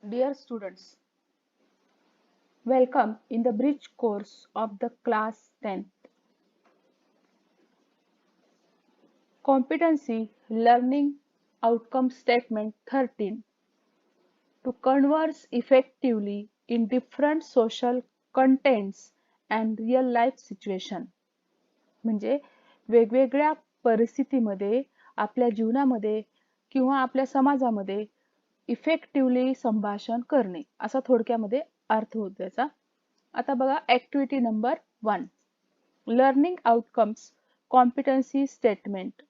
Dear students, welcome in the bridge course of the class 10th. Competency Learning Outcome Statement 13. To converse effectively in different social contents and real life situation. म्हणजे वेगवेगळ्या परिस्थितीमध्ये आपल्या जीवनामध्ये किंवा आपल्या समाजामध्ये effectively संभाषण करणे असा थोडक्यामध्ये अर्थ होतो त्याचा. आता बघा activity number 1. Learning outcomes competency statement.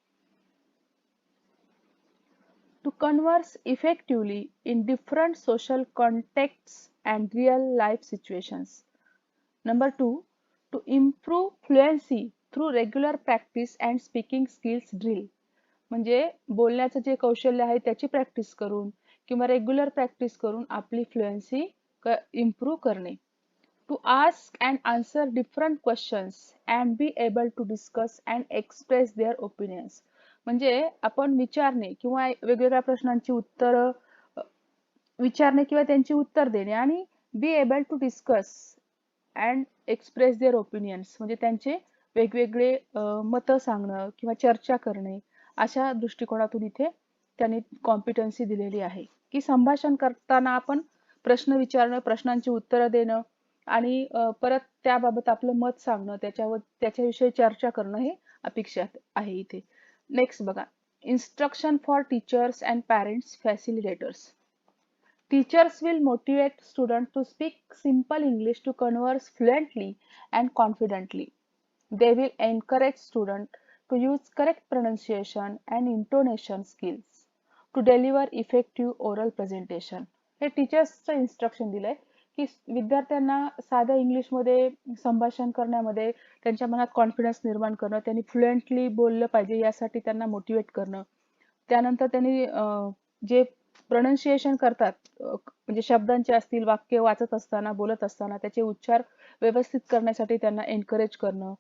To converse effectively in different social contexts and real life situations. Number 2. To improve fluency through regular practice and speaking skills drill. म्हणजे बोलण्याचं जे कौशल्य आहे त्याची प्रॅक्टिस करून किंवा रेग्युलर प्रॅक्टिस करून आपली फ्लुएन्सी इम्प्रूव्ह करणे. To ask and answer different questions and be able to discuss and express their opinions. म्हणजे आपण विचारणे किंवा वेगवेगळ्या प्रश्नांची उत्तरं विचारणे किंवा त्यांची उत्तर देणे आणि be able to discuss and express their opinions म्हणजे त्यांचे वेगवेगळे मतं सांगणं किंवा चर्चा करणे अशा दृष्टिकोनातून इथे त्यांनी कॉम्पिटन्सी दिलेली आहे की संभाषण करताना आपण प्रश्न विचारणं प्रश्नांची उत्तरं देणं आणि परत त्याबाबत आपलं मत सांगणं त्याच्याविषयी चर्चा करणं हे अपेक्षित आहे इथे. नेक्स्ट बघा instruction for teachers and parents facilitators. Teachers will motivate students to speak simple English to converse fluently and confidently. They will encourage students to use correct pronunciation and intonation skills to deliver effective oral presentation. हे टीचर्सचं instruction दिलंय की विद्यार्थ्यांना साध्या इंग्लिशमध्ये संभाषण करण्यामध्ये त्यांच्या मनात कॉन्फिडन्स निर्माण करणं, त्यांनी फ्लुएंटली बोललं पाहिजे यासाठी त्यांना मोटिवेट करणं. त्यानंतर त्यांनी जे प्रोनाउन्सिएशन करतात म्हणजे शब्दांचे असतील वाक्य वाचत असताना बोलत असताना त्याचे उच्चार व्यवस्थित करण्यासाठी त्यांना एनकरेज करणं,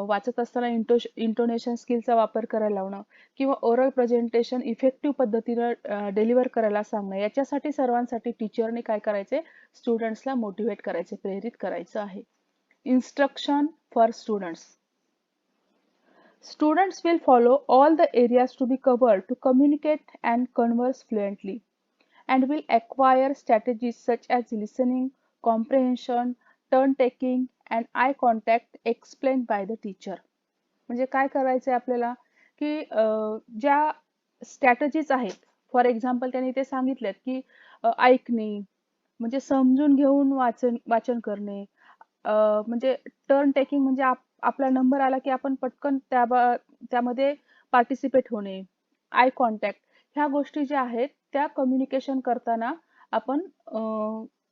वाचत असताना इंटोनेशन स्किलचा वापर करायला लावणं किंवा ओरल प्रेझेंटेशन इफेक्टिव्ह पद्धतीनं डिलिव्हर करायला सांगणं याच्यासाठी सर्वांसाठी टीचरने काय करायचे स्टुडंट्सला मोटिवेट करायचे प्रेरित करायचं आहे. Instruction for students. Students will follow all the areas to be covered to communicate and converse fluently and will acquire strategies such as listening, comprehension, turn taking and eye contact explained by the teacher. म्हणजे काय करायचं आहे आपल्याला की ज्या strategies आहेत for example त्यांनी ते सांगितलेत की ऐकणे म्हणजे समजून घेऊन वाचन करणे, म्हणजे टर्न टेकिंग म्हणजे आपला नंबर आला की आपण पटकन त्यामध्ये पार्टिसिपेट होणे, आय कॉन्टॅक्ट ह्या गोष्टी ज्या आहेत त्या कम्युनिकेशन करताना आपण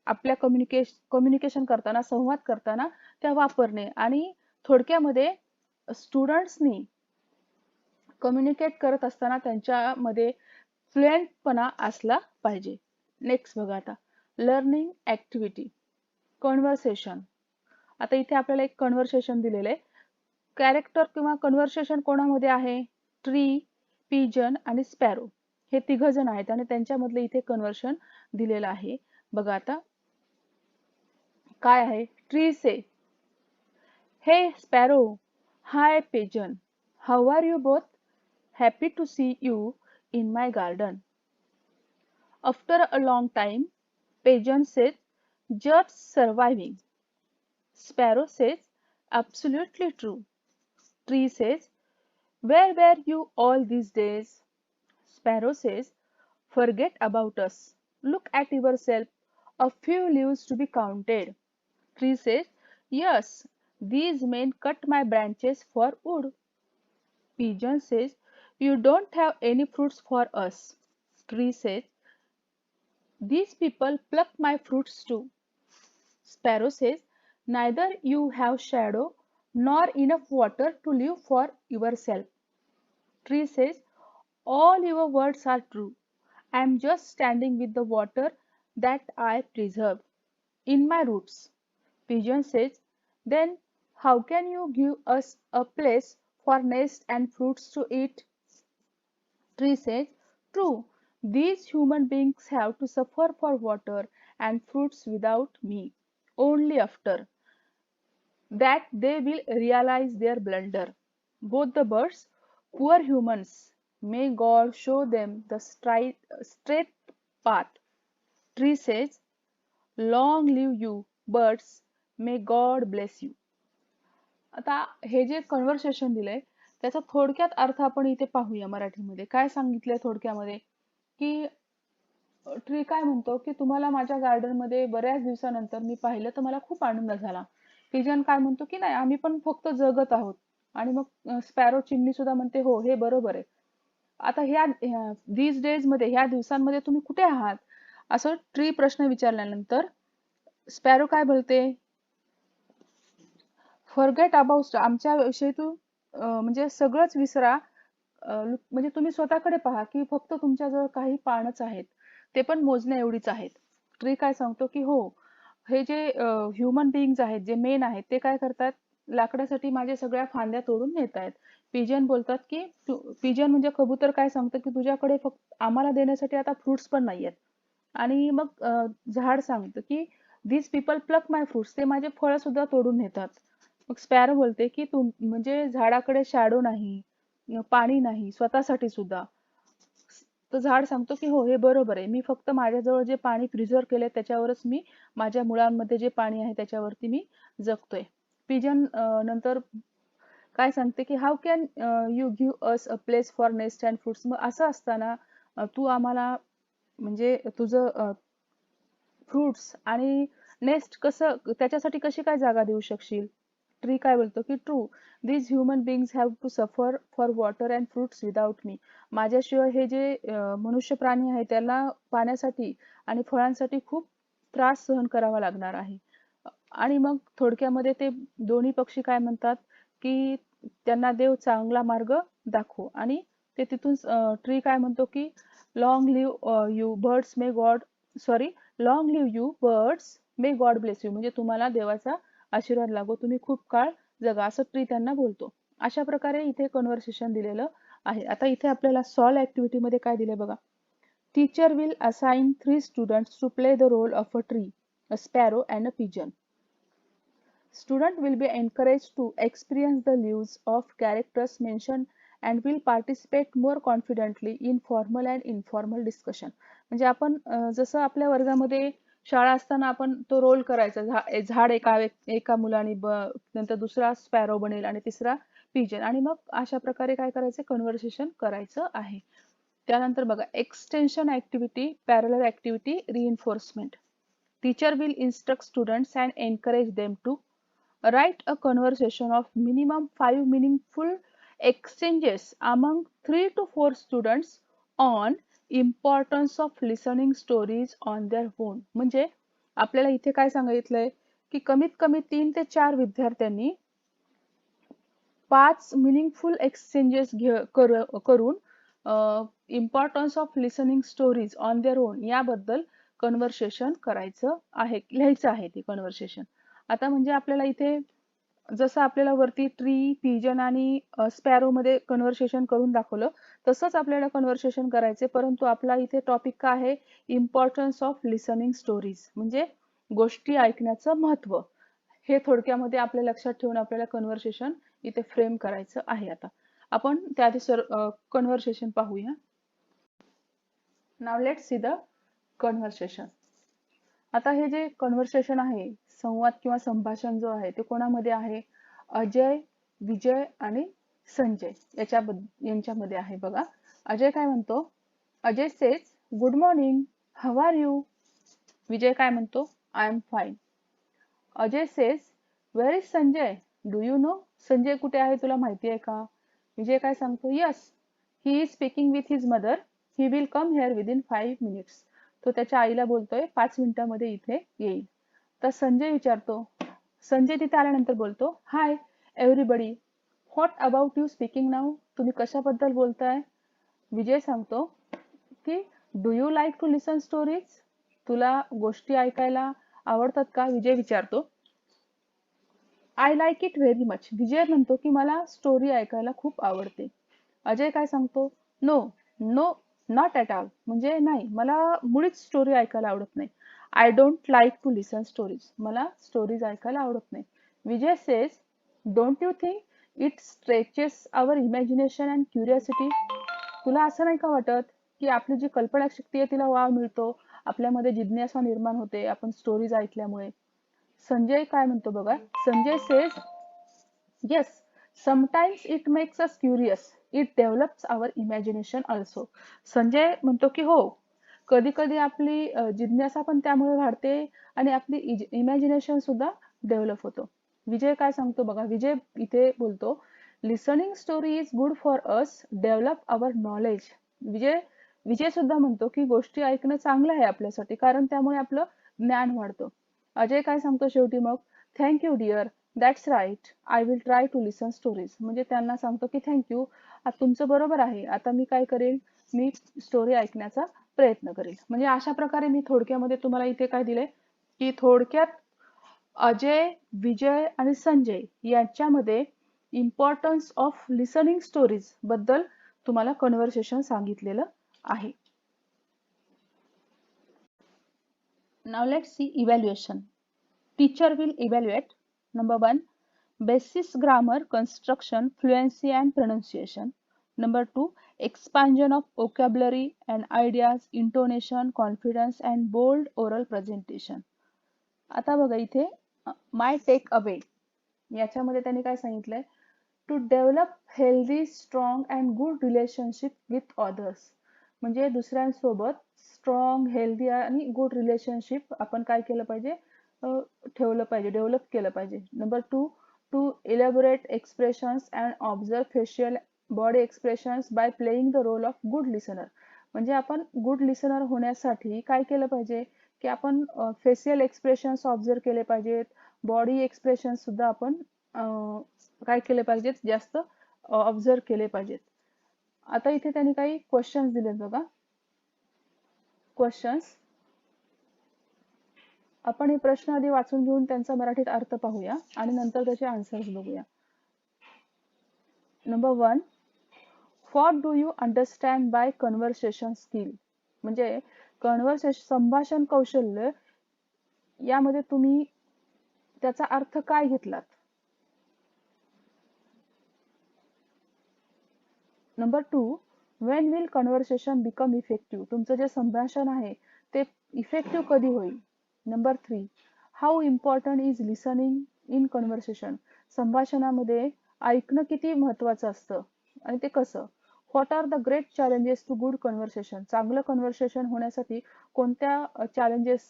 आपल्या कम्युनिकेशन करताना संवाद करताना त्या वापरणे आणि थोडक्यामध्ये स्टुडंट्सनी कम्युनिकेट करत असताना त्यांच्यामध्ये फ्लुएंटपणा असला पाहिजे. नेक्स्ट बघा आता लर्निंग ऍक्टिव्हिटी कन्व्हर्सेशन. आता इथे आपल्याला एक कन्व्हर्सेशन दिलेलं आहे. कॅरेक्टर किंवा कन्व्हर्सेशन कोणामध्ये आहे ट्री, पिजन आणि स्पॅरो हे तिघ जण आहेत आणि त्यांच्यामधलं इथे कन्व्हर्शन दिलेलं आहे. बघा आता काय आहे. ट्री से हे sparrow, high pigeon, how are you both, happy to see you in my garden. After a long time, pigeon says, just surviving. Sparrow says, absolutely true. Tree says, where were you all these days? Sparrow says, forget about us. Look at yourself. A few leaves to be counted. Tree says, yes, these men cut my branches for wood. Pigeon says, you don't have any fruits for us. Tree says, these people pluck my fruits too. Sparrow says, neither you have shadow nor enough water to live for yourself. Tree says, all your words are true. I am just standing with the water that I preserve in my roots. Pigeon says, then how can you give us a place for nest and fruits to eat? Tree says, true, These human beings have to suffer for water and fruits without me. Only after that they will realize their blunder. Both the birds, poor humans, may God show them the straight path. Tree says, long live you, birds, may God bless you. आता हे जे conversation दिलंय त्याचा थोडक्यात अर्थ आपण इथे पाहूया मराठीमध्ये. काय सांगितलंय थोडक्यामध्ये, की ट्री काय म्हणतो, की तुम्हाला माझ्या गार्डन मध्ये बऱ्याच दिवसानंतर मी पाहिलं तर मला खूप आनंद झाला. पिजन काय म्हणतो, की नाही आम्ही पण फक्त जगत आहोत. आणि मग स्पॅरो चिमणी सुद्धा म्हणते हो हे बरोबर आहे. आता दीज डेज मध्ये ह्या दिवसांमध्ये तुम्ही कुठे आहात असं ट्री प्रश्न विचारल्यानंतर स्पॅरो काय बोलते, फॉरगेट अबाउट आमच्या विषयी तू म्हणजे सगळंच विसरा. म्हणजे तुम्ही स्वतःकडे पहा की फक्त तुमच्याजवळ काही पानच आहेत, ते पण मोजण्या एवढीच आहेत. ट्री काय सांगतो की हो, हे जे ह्युमन बिईंग्स आहेत जे मेन आहेत ते काय करतात, लाकडासाठी माझ्या सगळ्या फांद्या तोडून नेत आहेत. पिजन बोलतात की पिजन म्हणजे कबूतर काय सांगतं की तुझ्याकडे फक्त आम्हाला देण्यासाठी आता फ्रुट्स पण नाहीयेत. आणि मग झाड सांगतं की दिस पीपल प्लक माय फ्रुट्स, ते माझे फळ सुद्धा तोडून नेतात. मग स्पॅरो बोलते की तू म्हणजे झाडाकडे शॅडो नाही, पाणी नाही स्वतःसाठी सुद्धा. तर झाड सांगतो की हो हे बरोबर आहे, मी फक्त माझ्याजवळ जे पाणी प्रिझर्व केलंय त्याच्यावरच मी, माझ्या मुळांमध्ये जे पाणी आहे त्याच्यावरती मी जगतोय. पिजन नंतर काय सांगते की how can you give us a place for nest and fruits. मग असं असताना तू आम्हाला म्हणजे तुझं फ्रुट्स आणि नेस्ट कसं त्याच्यासाठी कशी काय जागा देऊ शकशील. ट्री काय बोलतो की true, these human beings have to suffer for water and fruits without me. माझ्याशिवाय हे जे मनुष्य प्राणी आहे त्याला पाण्यासाठी आणि फळांसाठी खूप त्रास सहन करावा लागणार आहे. आणि मग थोडक्यामध्ये ते दोन्ही पक्षी काय म्हणतात की त्यांना देव चांगला मार्ग दाखव. आणि ते तिथून ट्री काय म्हणतो की long live you birds may God sorry long live you birds may God bless you, म्हणजे तुम्हाला देवाचा आशीर्वाद लागो, तुम्ही खूप काळ जगा, असं ट्री त्यांना बोलतो. अशा प्रकारे इथे कन्व्हर्सेशन दिलेलं आहे. आता इथे आपल्याला सॉल्व ऍक्टिव्हिटी मध्ये काय दिले बघा. Teacher will assign 3 students to play the role of a tree, a sparrow and a pigeon. Student will be encouraged to experience the lives of characters mentioned and will participate more confidently in formal and informal discussion. म्हणजे आपण जसं आपल्या वर्गामध्ये शाळा असताना आपण तो role करायचा, झाड एका मुलाने नंतर दुसरा स्पॅरो बनेल आणि तिसरा पिजन, आणि मग अशा प्रकारे काय करायचं कन्व्हर्सेशन करायचं आहे. त्यानंतर बघा extension activity, parallel activity, reinforcement. Teacher will instruct students and encourage them to write a conversation of minimum 5 meaningful exchanges among 3 to 4 students on importance of listening stories on their own. म्हणजे आपल्याला इथे काय सांगितलंय की कमीत कमी 3 ते 4 विद्यार्थ्यांनी 5 मिनिंगफुल एक्सचेंजेस करून importance of listening stories on their own याबद्दल कन्व्हर्सेशन करायचं आहे, लिहायचं आहे ते कन्व्हर्सेशन. आता म्हणजे आपल्याला इथे जसं आपल्याला वरती ट्री, पिजन आणि स्पॅरो मध्ये कन्व्हर्सेशन करून दाखवलं तसंच आपल्याला कन्व्हर्सेशन करायचे, परंतु आपला इथे टॉपिक काय आहे, इम्पॉर्टन्स ऑफ लिसनिंग स्टोरीज, म्हणजे गोष्टी ऐकण्याचं महत्व. हे थोडक्यामध्ये आपल्या लक्षात ठेवून आपल्याला कन्व्हर्सेशन इथे फ्रेम करायचं आहे. आता आपण त्याआधी कन्व्हर्सेशन पाहूया. Now let's see the conversation. आता हे जे कन्व्हर्सेशन आहे, संवाद किंवा संभाषण जो आहे ते कोणामध्ये आहे, अजय, विजय आणि संजय यांच्यामध्ये आहे बघा. अजय काय म्हणतो, Ajay says good morning, how are you. Vijay काय म्हणतो, I am fine. Ajay says where is Sanjay, do you know. Sanjay कुठे आहे तुला माहिती आहे का. विजय काय सांगतो, yes he is speaking with his mother, he will come here within 5 minutes. तो त्याच्या आईला बोलतोय 5 मिनिटांमध्ये इथे येईल. तर संजय विचारतो, संजय तिथे आल्यानंतर बोलतो, hi everybody, what about you speaking now. तुम्ही कशाबद्दल बोलताय. विजय सांगतो की do you like to listen stories, तुला गोष्टी ऐकायला आवडतात का. विजय विचारतो. I like it very much. Vijay म्हणतो की मला स्टोरी ऐकायला खूप आवडते. अजय काय सांगतो, no no not at all म्हणजे नाही, मला मुळीच स्टोरी ऐकायला आवडत नाही. I don't like to listen stories. मला स्टोरीज ऐकायला आवडत नाही. Vijay says, don't you think it stretches our imagination and curiosity? तुला असं नाही का वाटत की आपली जी कल्पनाशक्ती आहे तिला वाव मिळतो, आपल्यामध्ये जिज्ञासा निर्माण होते आपण स्टोरीज ऐकल्यामुळे? संजय काय म्हणतो बघा. Sanjay says, yes, sometimes it makes us curious, it develops our imagination also. Sanjay म्हणतो की हो, कधी कधी आपली जिज्ञासा पण त्यामुळे वाढते आणि आपली इमॅजिनेशन सुद्धा डेव्हलप होतो. विजय काय सांगतो बघा. विजय इथे बोलतो, listening story is good for us, develop our knowledge. Vijay Vijay सुद्धा म्हणतो की गोष्टी ऐकणं चांगलं आहे आपल्यासाठी, कारण त्यामुळे आपलं ज्ञान वाढतं. अजय काय सांगतो शेवटी मग, thank you dear, that's right, I will try to listen stories. म्हणजे त्यांना सांगतो की थँक्यू, तुमचं बरोबर आहे, आता मी काय करेल, मी स्टोरी ऐकण्याचा प्रयत्न करेल. म्हणजे अशा प्रकारे मी थोडक्यामध्ये तुम्हाला इथे काय दिले की थोडक्यात अजय, विजय आणि संजय यांच्यामध्ये इम्पॉर्टन्स ऑफ लिसनिंग स्टोरीज बद्दल तुम्हाला कन्व्हर्सेशन सांगितलेलं आहे. Now let's see evaluation. Teacher will evaluate. Number 1, basis grammar, construction, fluency and pronunciation. Number 2, expansion of vocabulary and ideas, intonation, confidence and bold oral presentation. आता बघा इथे माय take away याच्यामध्ये त्यांनी काय सांगितलंय, to develop healthy, strong and good relationship with others. म्हणजे दुसऱ्यांसोबत strong, healthy आणि गुड रिलेशनशिप आपण काय केलं पाहिजे, ठेवलं पाहिजे, डेव्हलप केलं पाहिजे. Number 2, to elaborate expressions and observe facial body expressions by playing the role of good listener. म्हणजे आपण गुड लिसनर होण्यासाठी काय केलं पाहिजे की आपण फेशियल एक्सप्रेशन्स ऑब्झर्व केले पाहिजेत, बॉडी एक्सप्रेशन सुद्धा आपण काय केले पाहिजेत, जास्त ऑब्झर्व केले पाहिजेत. आता इथे त्यांनी काही क्वेश्चन्स दिलेत बघा. क्वेश्चन्स आपण हे प्रश्न आधी वाचून घेऊन त्यांचा मराठीत अर्थ पाहूया आणि नंतर त्याचे आन्सर्स बघूया. Number 1, what do you understand by conversation skill. म्हणजे संभाषण कौशल्य यामध्ये तुम्ही त्याचा अर्थ काय घेतलात. Number 2, when will conversation become effective. तुमचं जे संभाषण आहे ते इफेक्टिव्ह कधी होईल. Number 3, how important is listening in conversation. संभाषणामध्ये ऐकणं किती महत्वाचं असतं आणि ते कसं. What are the great challenges to good conversation. चांगलं कन्व्हर्सेशन होण्यासाठी कोणत्या चॅलेंजेस,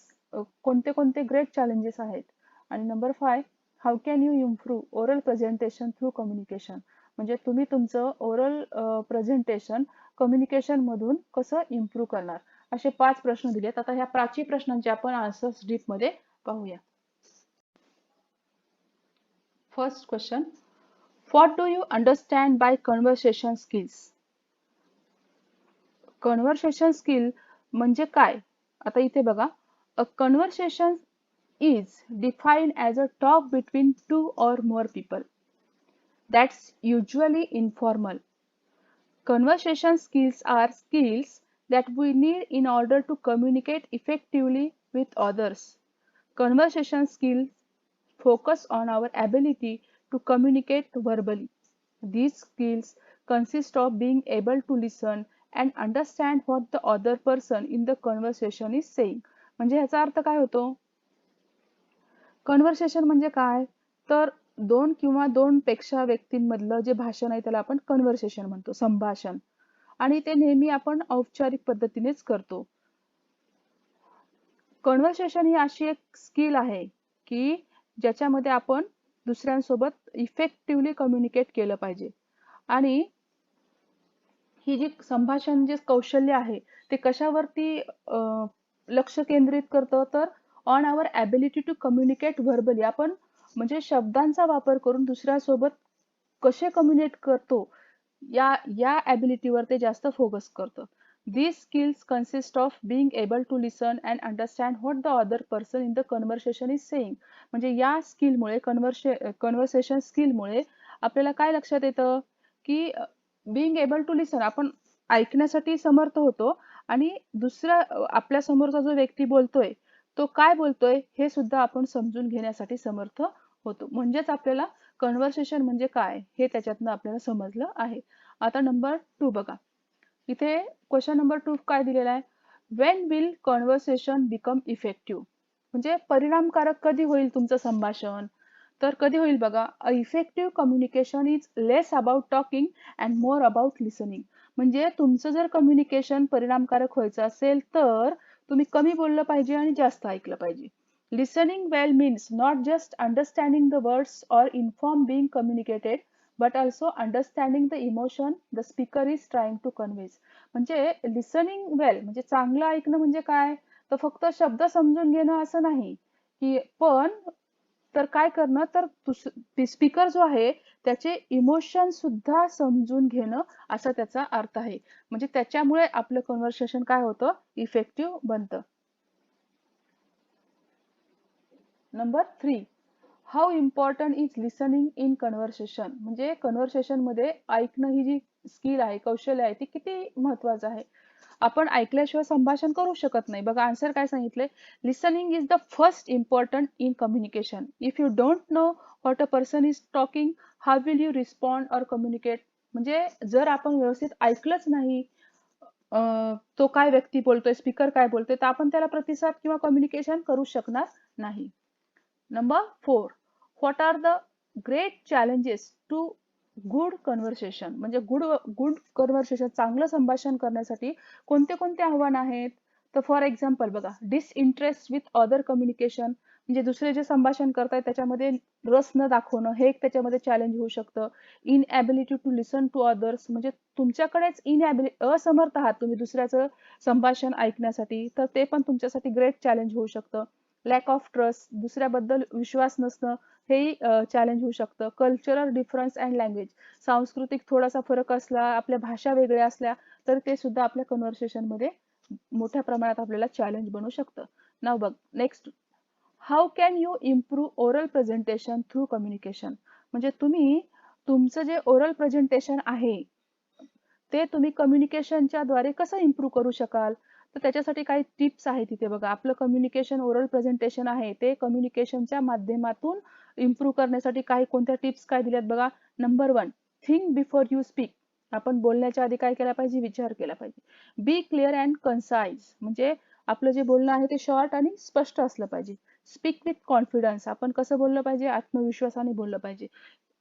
कोणते कोणते ग्रेट चॅलेंजेस आहेत. आणि number 5, how can you improve oral presentation through communication. म्हणजे तुम्ही तुमचं ओरल प्रेझेंटेशन कम्युनिकेशन मधून कसं इम्प्रूव्ह करणार. असे 5 प्रश्न दिलेत. आता ह्या 5 प्रश्नांचे आपण आन्सर्स डीप मध्ये पाहूया. First question, what do you understand by conversation skills. Conversation skill म्हणजे काय. आता इथे बघा, a conversation is defined as a talk between 2 or more people that's usually informal. Conversation skills are skills that we need in order to communicate effectively with others. Conversation skills focus on our ability to communicate verbally. These skills consist of being able to listen and understand what the other person in the conversation is saying. म्हणजे ह्याचा अर्थ काय होतो. Conversation म्हणजे काय, तर 2 किंवा 2 पेक्षा व्यक्तींमधलं जे भाषण आहे त्याला आपण कन्व्हर्सेशन म्हणतो, संभाषण. आणि ते नेहमी आपण औपचारिक पद्धतीनेच करतो. कन्व्हर्सेशन ही अशी एक स्किल आहे की ज्याच्यामध्ये आपण दुसऱ्यांसोबत इफेक्टिव्हली कम्युनिकेट केलं पाहिजे. आणि ही जी संभाषण जे कौशल्य आहे ते कशावरती लक्ष केंद्रित करतं, तर on our ability to communicate verbally. आपण म्हणजे शब्दांचा वापर करून दुसऱ्यासोबत कसे कम्युनिकेट करतो या ॲबिलिटीवर ते जास्त फोकस करतं. These skills consist of being able to listen and understand what the other person in the conversation is saying. म्हणजे या स्किलमुळे कन्व्हर्सेशन स्किलमुळे आपल्याला काय लक्षात येतं की being able to listen, आपण ऐकण्यासाठी समर्थ होतो आणि दुसरा आपल्या समोरचा जो व्यक्ती बोलतोय तो काय बोलतोय हे सुद्धा आपण समजून घेण्यासाठी समर्थ होतो. म्हणजेच आपल्याला कन्व्हर्सेशन म्हणजे काय हे त्याच्यातनं आपल्याला समजलं आहे. आता नंबर 2 बघा. इथे क्वेश्चन नंबर 2 काय दिलेला आहे? Wien will conversation become effective? म्हणजे परिणामकारक कधी होईल तुमचं संभाषण? तर कधी होईल बघा, effective communication is less about talking and more about listening. म्हणजे तुमचं जर कम्युनिकेशन परिणामकारक व्हायचं असेल तर तुम्ही कमी बोललं पाहिजे आणि जास्त ऐकलं पाहिजे. Listening well means not just understanding the words or inform being communicated but also understanding the emotion the speaker is trying to convey. म्हणजे लिसनिंग वेल म्हणजे चांगलं ऐकणं म्हणजे काय, तर फक्त शब्द समजून घेणं असं नाही की पण तर काय करणं तर स्पीकर जो आहे त्याचे इमोशन सुद्धा समजून घेणं असा त्याचा अर्थ आहे. म्हणजे त्याच्यामुळे आपलं कन्व्हर्सेशन काय होतं, इफेक्टिव्ह बनतं. Number 3, how important is listening in conversation? म्हणजे कन्व्हर्सेशन मध्ये ऐकणं ही जी स्किल आहे, कौशल्य आहे, ती किती महत्वाचं आहे. आपण ऐकल्याशिवाय संभाषण करू शकत नाही. बघा आन्सर काय सांगितले, listening is the first important in communication. If you don't know what a person is talking, how will you respond or communicate? म्हणजे जर आपण व्यवस्थित ऐकलंच नाही तो काय व्यक्ती बोलतोय, स्पीकर काय बोलतोय, तर आपण त्याला प्रतिसाद किंवा कम्युनिकेशन करू शकणार नाही. Number 4, what are the great challenges to good conversation? म्हणजे गुड कन्व्हर्सेशन, चांगलं संभाषण करण्यासाठी कोणते कोणते आव्हान आहेत? तर फॉर एक्झाम्पल बघा, डिसइंटरेस्ट विथ अदर कम्युनिकेशन, म्हणजे दुसरे जे संभाषण करतायत त्याच्यामध्ये रस न दाखवणं, हे एक त्याच्यामध्ये चॅलेंज होऊ शकतं. Inability to listen to others, म्हणजे तुमच्याकडेच असमर्थ आहात तुम्ही दुसऱ्याचं संभाषण ऐकण्यासाठी, तर ते पण तुमच्यासाठी ग्रेट चॅलेंज होऊ शकतं. लॅक ऑफ ट्रस्ट, दुसऱ्याबद्दल विश्वास नसणं, हेही चॅलेंज होऊ शकतं. कल्चरल डिफरन्स अँड लँग्वेज, सांस्कृतिक थोडासा फरक असला, आपल्या भाषा वेगळ्या असल्या तर ते सुद्धा आपल्या कन्व्हर्सेशन मध्ये मोठ्या प्रमाणात आपल्याला चॅलेंज बनू शकतं. नाव बघ next, how can you improve oral presentation through communication? म्हणजे तुम्ही तुमचं जे ओरल प्रेझेंटेशन आहे ते तुम्ही कम्युनिकेशनच्या द्वारे कसं इम्प्रूव्ह करू शकाल? तर त्याच्यासाठी काही टिप्स आहेत तिथे बघा. आपलं कम्युनिकेशन ओरल प्रेझेंटेशन आहे ते कम्युनिकेशनच्या माध्यमातून इम्प्रूव्ह करण्यासाठी काही कोणत्या टिप्स काय दिल्यात बघा. Number 1, think before you speak. आपण बोलण्याच्या आधी काय केला पाहिजे, विचार केला पाहिजे. बी क्लिअर अँड कन्साइज, म्हणजे आपलं जे बोलणं आहे ते शॉर्ट आणि स्पष्ट असलं पाहिजे. स्पीक विथ कॉन्फिडन्स, आपण कसं बोललं पाहिजे, आत्मविश्वासाने बोललं पाहिजे.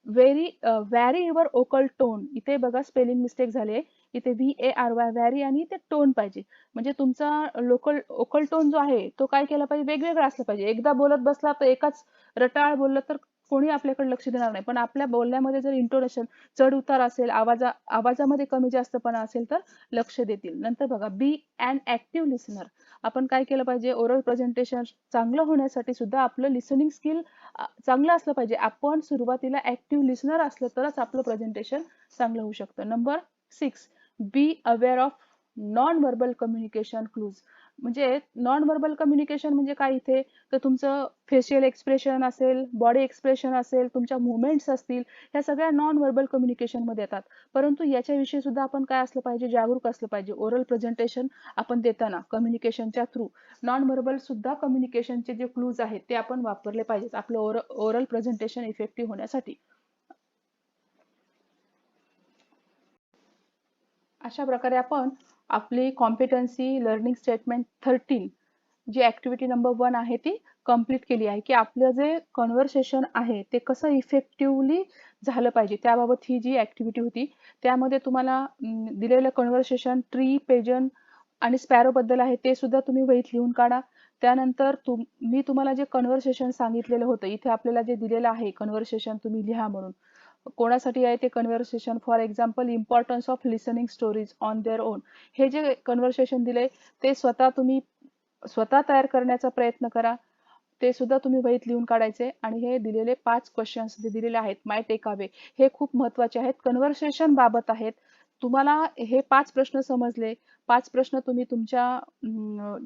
व्हॅरी युअर ओकल टोन, इथे बघा स्पेलिंग मिस्टेक झाली, इथे VARY व्हॅरी आणि इथे टोन पाहिजे. म्हणजे तुमचा ओकल टोन जो आहे तो काय केला पाहिजे, वेगवेगळा असला पाहिजे. एकदा बोलत बसला तर एकाच रटाळ बोललं तर कोणी आपल्याकडे लक्ष देणार नाही. पण आपल्या बोलण्यामध्ये जर इंटोनेशन चढ उतार असेल, आवाजामध्ये कमी जास्तपणा असेल तर लक्ष देतील. नंतर बघा, बी अँड ऍक्टिव्ह लिसनर. आपण काय केलं पाहिजे, ओरल प्रेझेंटेशन चांगलं होण्यासाठी सुद्धा आपलं लिसनिंग स्किल चांगलं असलं पाहिजे. आपण सुरुवातीला ऍक्टिव्ह लिसनर असलं तरच आपलं प्रेझेंटेशन चांगलं होऊ शकतं. Number 6, be aware of non verbal communication clues. म्हणजे नॉन व्हर्बल कम्युनिकेशन म्हणजे काय इथे, तर तुमचं फेशियल एक्सप्रेशन असेल, बॉडी एक्सप्रेशन असेल, तुमच्या मुवमेंट्स असतील, ह्या सगळ्या नॉन व्हर्बल कम्युनिकेशन मध्ये येतात. परंतु याच्याविषयी सुद्धा आपण काय असलं पाहिजे, जागरूक असलं पाहिजे. ओरल प्रेझेंटेशन आपण देताना कम्युनिकेशनच्या थ्रू नॉन व्हर्बल सुद्धा कम्युनिकेशनचे जे क्लूज आहेत ते आपण वापरले पाहिजेत आपलं ओरल प्रेझेंटेशन इफेक्टिव्ह होण्यासाठी. अशा प्रकारे आपण आपली कॉम्पिटन्सी लर्निंग स्टेटमेंट 13 जी ऍक्टिव्हिटी नंबर 1 आहे ती कंप्लीट केली आहे, की आपलं जे कन्व्हर्सेशन आहे ते कसं इफेक्टिव्हली झालं पाहिजे त्याबाबत ही जी ऍक्टिव्हिटी होती. त्यामध्ये तुम्हाला दिलेलं कन्व्हर्सेशन ट्री, पेजन आणि स्पॅरो बद्दल आहे ते सुद्धा तुम्ही वहीत लिहून काढा. त्यानंतर मी तुम्हाला जे कन्व्हर्सेशन सांगितलेलं होतं, इथे आपल्याला जे दिलेलं आहे कन्व्हर्सेशन तुम्ही लिहा म्हणून, कोणासाठी आहे ते conversation, for example importance of listening stories on their own. हे जे कन्व्हर्सेशन दिले ते तुम्ही स्वतः तयार करण्याचा प्रयत्न करा. ते सुद्धा तुम्ही वहीत लिहून काढायचे. आणि हे दिलेले 5 क्वेश्चन्स जे दिलेले आहेत माय टेक अवे, हे खूप महत्वाचे आहेत, कन्व्हर्सेशन बाबत आहेत. तुम्हाला हे 5 प्रश्न समजले, 5 प्रश्न तुम्ही तुमच्या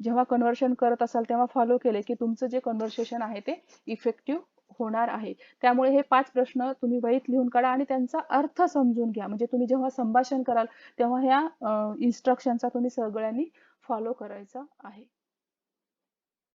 जेव्हा कन्व्हर्सेशन करत असाल तेव्हा फॉलो केले, की तुमचं जे कन्व्हर्सेशन आहे ते इफेक्टिव्ह होणार आहे. त्यामुळे हे 5 प्रश्न तुम्ही वहीत लिहून काढा आणि त्यांचा अर्थ समजून घ्या. म्हणजे तुम्ही जेव्हा संभाषण कराल तेव्हा ह्या इन्स्ट्रक्शनचा तुम्ही सगळ्यांनी फॉलो करायचा आहे.